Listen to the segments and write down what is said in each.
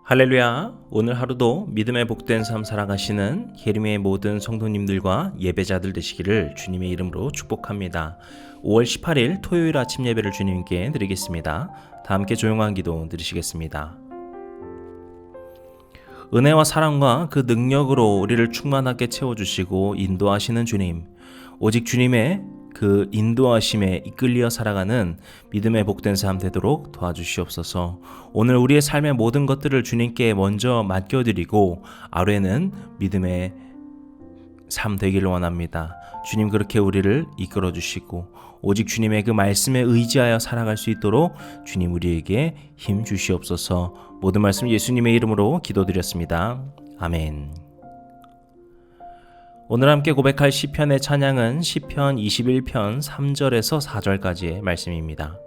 할렐루야. 오늘 하루도 믿음의 복된 삶 살아가시는 예림의 모든 성도님들과 예배자들 되시기를 주님의 이름으로 축복합니다. 5월 18일 토요일 아침 예배를 주님께 드리겠습니다. 다 함께 조용한 기도 드리시겠습니다. 은혜와 사랑과 그 능력으로 우리를 충만하게 채워주시고 인도하시는 주님, 오직 주님의 그 인도하심에 이끌려 살아가는 믿음의 복된 삶 되도록 도와주시옵소서. 오늘 우리의 삶의 모든 것들을 주님께 먼저 맡겨드리고 아뢰는 믿음의 삶 되기를 원합니다. 주님 그렇게 우리를 이끌어 주시고 오직 주님의 그 말씀에 의지하여 살아갈 수 있도록 주님 우리에게 힘 주시옵소서. 모든 말씀 예수님의 이름으로 기도드렸습니다. 아멘. 오늘 함께 고백할 시편의 찬양은 시편 21편 3절에서 4절까지의 말씀입니다.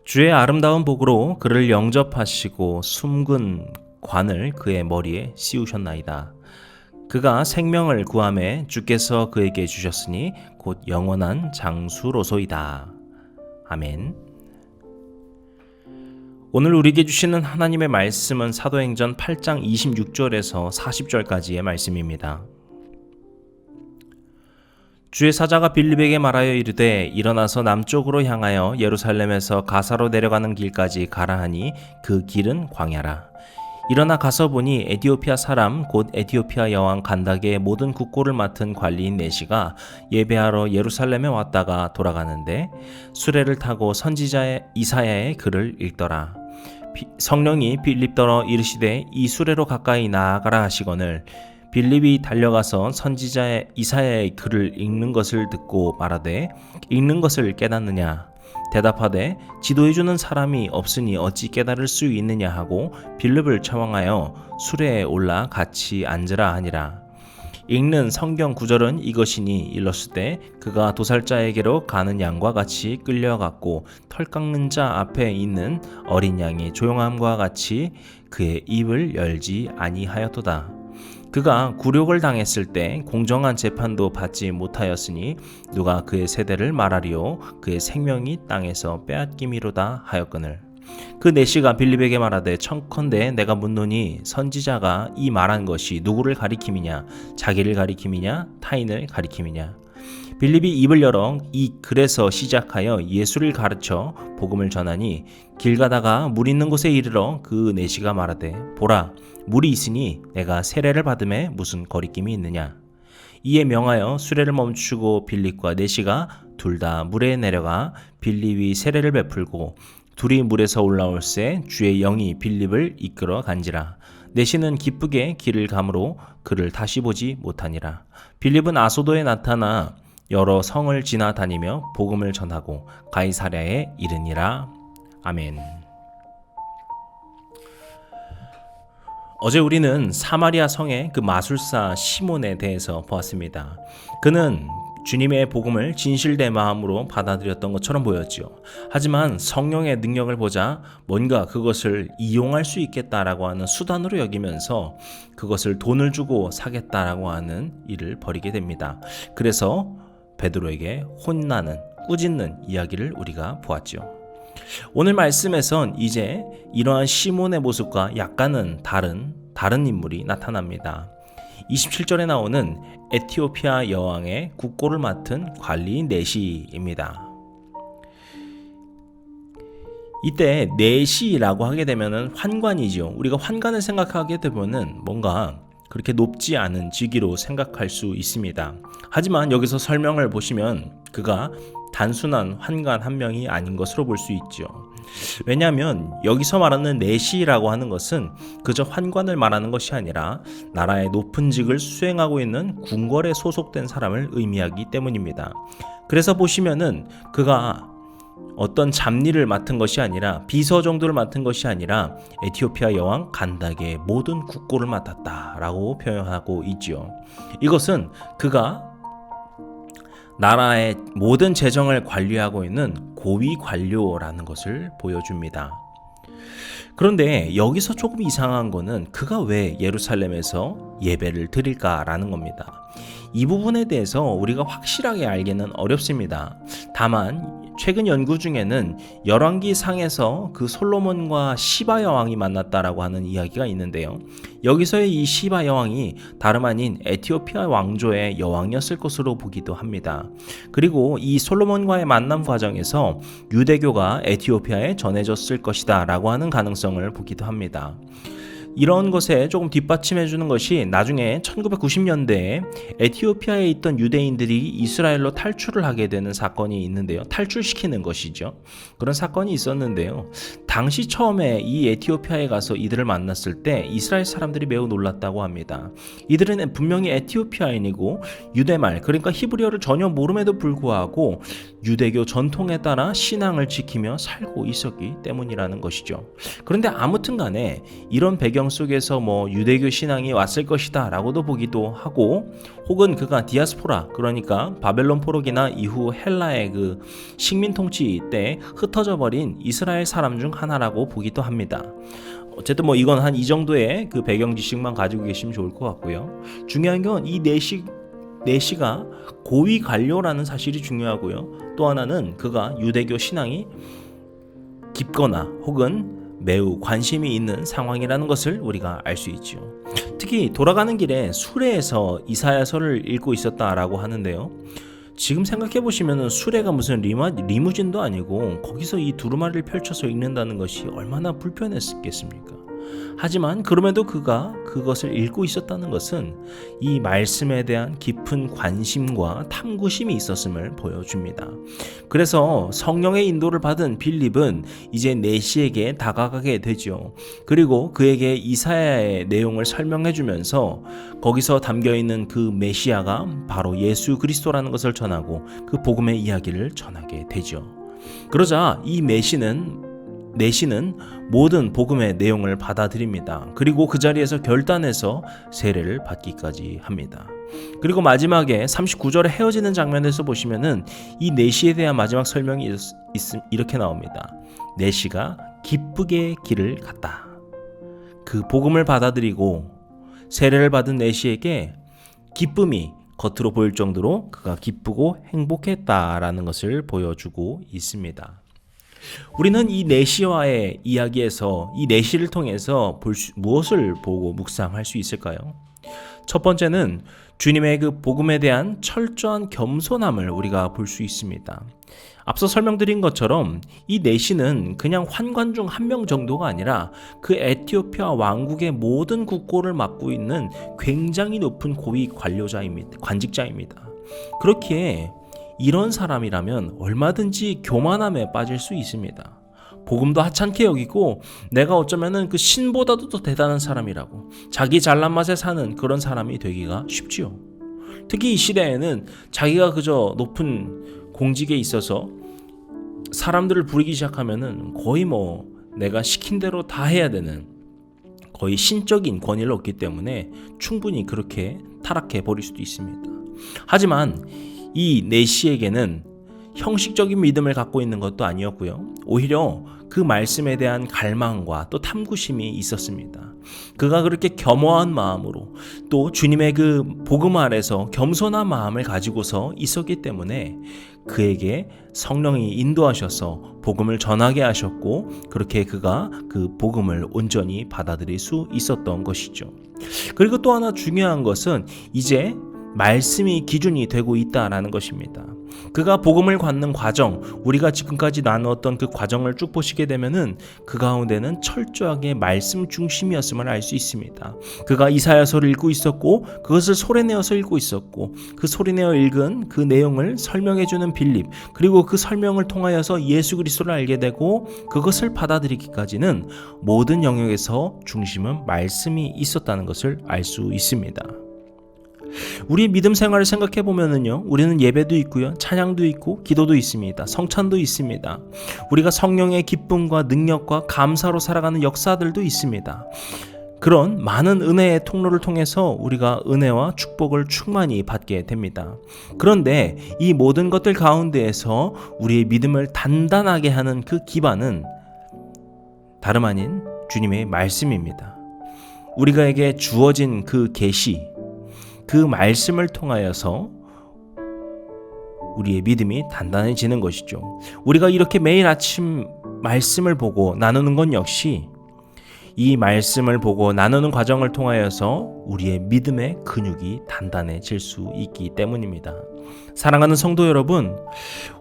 주의 아름다운 복으로 그를 영접하시고 숨근 관을 그의 머리에 씌우셨나이다. 그가 생명을 구하매 주께서 그에게 주셨으니 곧 영원한 장수로소이다. 아멘. 오늘 우리에게 주시는 하나님의 말씀은 사도행전 8장 26절에서 40절까지의 말씀입니다. 주의 사자가 빌립에게 말하여 이르되 일어나서 남쪽으로 향하여 예루살렘에서 가사로 내려가는 길까지 가라 하니 그 길은 광야라. 일어나 가서 보니 에티오피아 사람 곧 에티오피아 여왕 간다게의 모든 국고를 맡은 관리인 내시가 예배하러 예루살렘에 왔다가 돌아가는데 수레를 타고 선지자 이사야의 글을 읽더라. 성령이 빌립더러 이르시되 이 수레로 가까이 나아가라 하시거늘 빌립이 달려가서 선지자 이사야의 글을 읽는 것을 듣고 말하되 읽는 것을 깨닫느냐? 대답하되 지도해주는 사람이 없으니 어찌 깨달을 수 있느냐 하고 빌립을 차왕하여 수레에 올라 같이 앉으라 하니라. 읽는 성경 구절은 이것이니 일렀을 그가 도살자에게로 가는 양과 같이 끌려갔고 털 깎는 자 앞에 있는 어린 양이 조용함과 같이 그의 입을 열지 아니하였도다. 그가 굴욕을 당했을 때 공정한 재판도 받지 못하였으니 누가 그의 세대를 말하리요 그의 생명이 땅에서 빼앗김이로다 하였거늘. 그 내시가 빌립에게 말하되 청컨대 내가 묻노니 선지자가 이 말한 것이 누구를 가리킴이냐 자기를 가리킴이냐 타인을 가리킴이냐. 빌립이 입을 열어 이 글에서 시작하여 예수를 가르쳐 복음을 전하니 길 가다가 물 있는 곳에 이르러 그 내시가 말하되 보라 물이 있으니 내가 세례를 받음에 무슨 거리낌이 있느냐. 이에 명하여 수레를 멈추고 빌립과 내시가 둘 다 물에 내려가 빌립이 세례를 베풀고 둘이 물에서 올라올새 주의 영이 빌립을 이끌어 간지라. 내시는 기쁘게 길을 가므로 그를 다시 보지 못하니라. 빌립은 아소도에 나타나 여러 성을 지나다니며 복음을 전하고 가이사랴에 이르니라. 아멘. 어제 우리는 사마리아 성의 그 마술사 시몬에 대해서 보았습니다. 그는 주님의 복음을 진실된 마음으로 받아들였던 것처럼 보였죠. 하지만 성령의 능력을 보자 뭔가 그것을 이용할 수 있겠다라고 하는 수단으로 여기면서 그것을 돈을 주고 사겠다라고 하는 일을 벌이게 됩니다. 그래서 베드로에게 혼나는 꾸짖는 이야기를 우리가 보았죠. 오늘 말씀에선 이제 이러한 시몬의 모습과 약간은 다른 인물이 나타납니다. 27절에 나오는 에티오피아 여왕의 국고를 맡은 관리인 내시입니다. 이때 내시라고 하게 되면은 환관이죠. 우리가 환관을 생각하게 되면은 뭔가 그렇게 높지 않은 직위로 생각할 수 있습니다. 하지만 여기서 설명을 보시면 그가 단순한 환관 한 명이 아닌 것으로 볼 수 있죠. 왜냐하면 여기서 말하는 내시라고 하는 것은 그저 환관을 말하는 것이 아니라 나라의 높은 직을 수행하고 있는 궁궐에 소속된 사람을 의미하기 때문입니다. 그래서 보시면은 그가 어떤 잡일을 맡은 것이 아니라 비서 정도를 맡은 것이 아니라 에티오피아 여왕 간다게의 모든 국고를 맡았다라고 표현하고 있죠. 이것은 그가 나라의 모든 재정을 관리하고 있는 고위 관료라는 것을 보여줍니다. 그런데 여기서 조금 이상한 거는 그가 왜 예루살렘에서 예배를 드릴까라는 겁니다. 이 부분에 대해서 우리가 확실하게 알기는 어렵습니다. 다만 최근 연구 중에는 열왕기 상에서 그 솔로몬과 시바 여왕이 만났다라고 하는 이야기가 있는데요. 여기서의 이 시바 여왕이 다름 아닌 에티오피아 왕조의 여왕이었을 것으로 보기도 합니다. 그리고 이 솔로몬과의 만남 과정에서 유대교가 에티오피아에 전해졌을 것이다 라고 하는 가능성을 보기도 합니다. 이런 것에 조금 뒷받침해 주는 것이 나중에 1990년대에 에티오피아에 있던 유대인들이 이스라엘로 탈출을 하게 되는 사건이 있는데요. 탈출시키는 것이죠. 그런 사건이 있었는데요. 당시 처음에 이 에티오피아에 가서 이들을 만났을 때 이스라엘 사람들이 매우 놀랐다고 합니다. 이들은 분명히 에티오피아인이고 유대말, 그러니까 히브리어를 전혀 모름에도 불구하고 유대교 전통에 따라 신앙을 지키며 살고 있었기 때문이라는 것이죠. 그런데 아무튼 간에 이런 배경 속에서 유대교 신앙이 왔을 것이다 라고도 보기도 하고, 혹은 그가 디아스포라, 그러니까 바벨론 포로기나 이후 헬라의 그 식민 통치 때 흩어져 버린 이스라엘 사람 중 하나라고 보기도 합니다. 어쨌든 이건 한 이 정도의 그 배경 지식만 가지고 계시면 좋을 것 같고요. 중요한 건 이 내시가 고위 관료라는 사실이 중요하고요. 또 하나는 그가 유대교 신앙이 깊거나 혹은 매우 관심이 있는 상황이라는 것을 우리가 알 수 있죠. 특히 돌아가는 길에 수레에서 이사야서를 읽고 있었다라고 하는데요. 지금 생각해 보시면 수레가 무슨 리무진도 아니고 거기서 이 두루마리를 펼쳐서 읽는다는 것이 얼마나 불편했겠습니까? 하지만 그럼에도 그가 그것을 읽고 있었다는 것은 이 말씀에 대한 깊은 관심과 탐구심이 있었음을 보여줍니다. 그래서 성령의 인도를 받은 빌립은 이제 내시에게 다가가게 되죠. 그리고 그에게 이사야의 내용을 설명해 주면서 거기서 담겨있는 그 메시아가 바로 예수 그리스도라는 것을 전하고 그 복음의 이야기를 전하게 되죠. 그러자 이 내시는 모든 복음의 내용을 받아들입니다. 그리고 그 자리에서 결단해서 세례를 받기까지 합니다. 그리고 마지막에 39절에 헤어지는 장면에서 보시면은 이 내시에 대한 마지막 설명이 이렇게 나옵니다. 내시가 기쁘게 길을 갔다. 그 복음을 받아들이고 세례를 받은 내시에게 기쁨이 겉으로 보일 정도로 그가 기쁘고 행복했다라는 것을 보여주고 있습니다. 우리는 이 내시와의 이야기에서 이 내시를 통해서 무엇을 보고 묵상할 수 있을까요? 첫 번째는 주님의 그 복음에 대한 철저한 겸손함을 우리가 볼 수 있습니다. 앞서 설명드린 것처럼 이 내시는 그냥 환관 중 한 명 정도가 아니라 그 에티오피아 왕국의 모든 국고를 맡고 있는 굉장히 높은 고위 관직자입니다. 그렇기에 이런 사람이라면 얼마든지 교만함에 빠질 수 있습니다. 복음도 하찮게 여기고 내가 어쩌면은 그 신보다도 더 대단한 사람이라고 자기 잘난 맛에 사는 그런 사람이 되기가 쉽지요. 특히 이 시대에는 자기가 그저 높은 공직에 있어서 사람들을 부리기 시작하면은 거의 내가 시킨 대로 다 해야 되는 거의 신적인 권위를 얻기 때문에 충분히 그렇게 타락해 버릴 수도 있습니다. 하지만 이 내시에게는 형식적인 믿음을 갖고 있는 것도 아니었고요. 오히려 그 말씀에 대한 갈망과 또 탐구심이 있었습니다. 그가 그렇게 겸허한 마음으로 또 주님의 그 복음 아래서 겸손한 마음을 가지고서 있었기 때문에 그에게 성령이 인도하셔서 복음을 전하게 하셨고 그렇게 그가 그 복음을 온전히 받아들일 수 있었던 것이죠. 그리고 또 하나 중요한 것은 이제 말씀이 기준이 되고 있다라는 것입니다. 그가 복음을 갖는 과정, 우리가 지금까지 나누었던 그 과정을 쭉 보시게 되면은 그 가운데는 철저하게 말씀 중심이었음을 알 수 있습니다. 그가 이사야서를 읽고 있었고 그것을 소리내어서 읽고 있었고 그 소리내어 읽은 그 내용을 설명해주는 빌립, 그리고 그 설명을 통하여서 예수 그리스도를 알게 되고 그것을 받아들이기까지는 모든 영역에서 중심은 말씀이 있었다는 것을 알 수 있습니다. 우리 믿음 생활을 생각해 보면은요, 우리는 예배도 있고요, 찬양도 있고, 기도도 있습니다. 성찬도 있습니다. 우리가 성령의 기쁨과 능력과 감사로 살아가는 역사들도 있습니다. 그런 많은 은혜의 통로를 통해서 우리가 은혜와 축복을 충만히 받게 됩니다. 그런데 이 모든 것들 가운데에서 우리의 믿음을 단단하게 하는 그 기반은 다름 아닌 주님의 말씀입니다. 우리가에게 주어진 그 계시, 그 말씀을 통하여서 우리의 믿음이 단단해지는 것이죠. 우리가 이렇게 매일 아침 말씀을 보고 나누는 건 역시 이 말씀을 보고 나누는 과정을 통하여서 우리의 믿음의 근육이 단단해질 수 있기 때문입니다. 사랑하는 성도 여러분,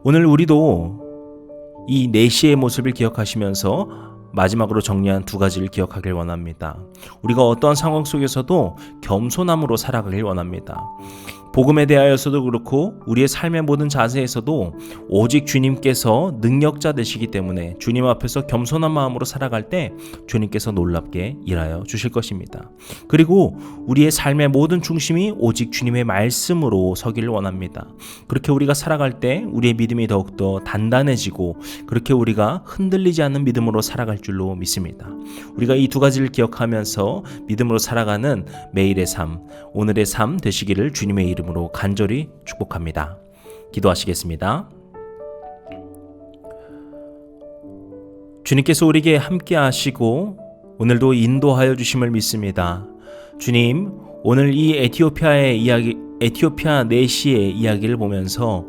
오늘 우리도 이 4시의 모습을 기억하시면서 마지막으로 정리한 2가지를 기억하길 원합니다. 우리가 어떠한 상황 속에서도 겸손함으로 살아가길 원합니다. 복음에 대하여서도 그렇고 우리의 삶의 모든 자세에서도 오직 주님께서 능력자 되시기 때문에 주님 앞에서 겸손한 마음으로 살아갈 때 주님께서 놀랍게 일하여 주실 것입니다. 그리고 우리의 삶의 모든 중심이 오직 주님의 말씀으로 서기를 원합니다. 그렇게 우리가 살아갈 때 우리의 믿음이 더욱더 단단해지고 그렇게 우리가 흔들리지 않는 믿음으로 살아갈 줄로 믿습니다. 우리가 이 2가지를 기억하면서 믿음으로 살아가는 매일의 삶, 오늘의 삶 되시기를 주님의 이름으로 간절히 축복합니다. 기도하시겠습니다. 주님께서 우리에게 함께 하시고 오늘도 인도하여 주심을 믿습니다. 주님, 오늘 이 에티오피아 4시의 이야기를 보면서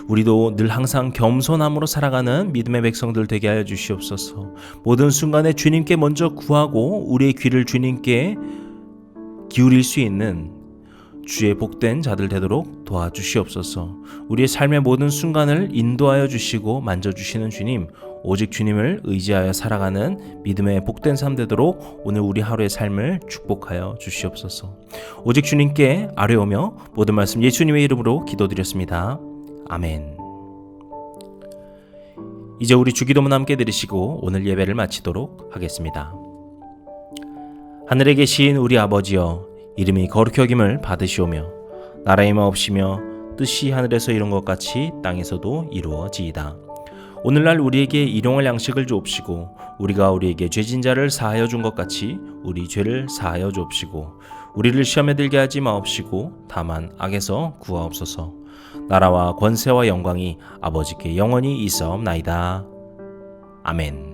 우리도 늘 항상 겸손함으로 살아가는 믿음의 백성들 되게 하여 주시옵소서. 모든 순간에 주님께 먼저 구하고 우리의 귀를 주님께 기울일 수 있는 주의 복된 자들 되도록 도와주시옵소서. 우리의 삶의 모든 순간을 인도하여 주시고 만져주시는 주님, 오직 주님을 의지하여 살아가는 믿음의 복된 삶 되도록 오늘 우리 하루의 삶을 축복하여 주시옵소서. 오직 주님께 아뢰오며 모든 말씀 예수님의 이름으로 기도드렸습니다. 아멘. 이제 우리 주기도문 함께 드리시고 오늘 예배를 마치도록 하겠습니다. 하늘에 계신 우리 아버지여, 이름이 거룩히 여김을 받으시오며 나라의 마옵시며 뜻이 하늘에서 이룬 것 같이 땅에서도 이루어지이다. 오늘날 우리에게 일용할 양식을 주옵시고 우리가 우리에게 죄진 자를 사하여 준 것 같이 우리 죄를 사하여 주옵시고 우리를 시험에 들게 하지 마옵시고 다만 악에서 구하옵소서. 나라와 권세와 영광이 아버지께 영원히 있사옵나이다. 아멘.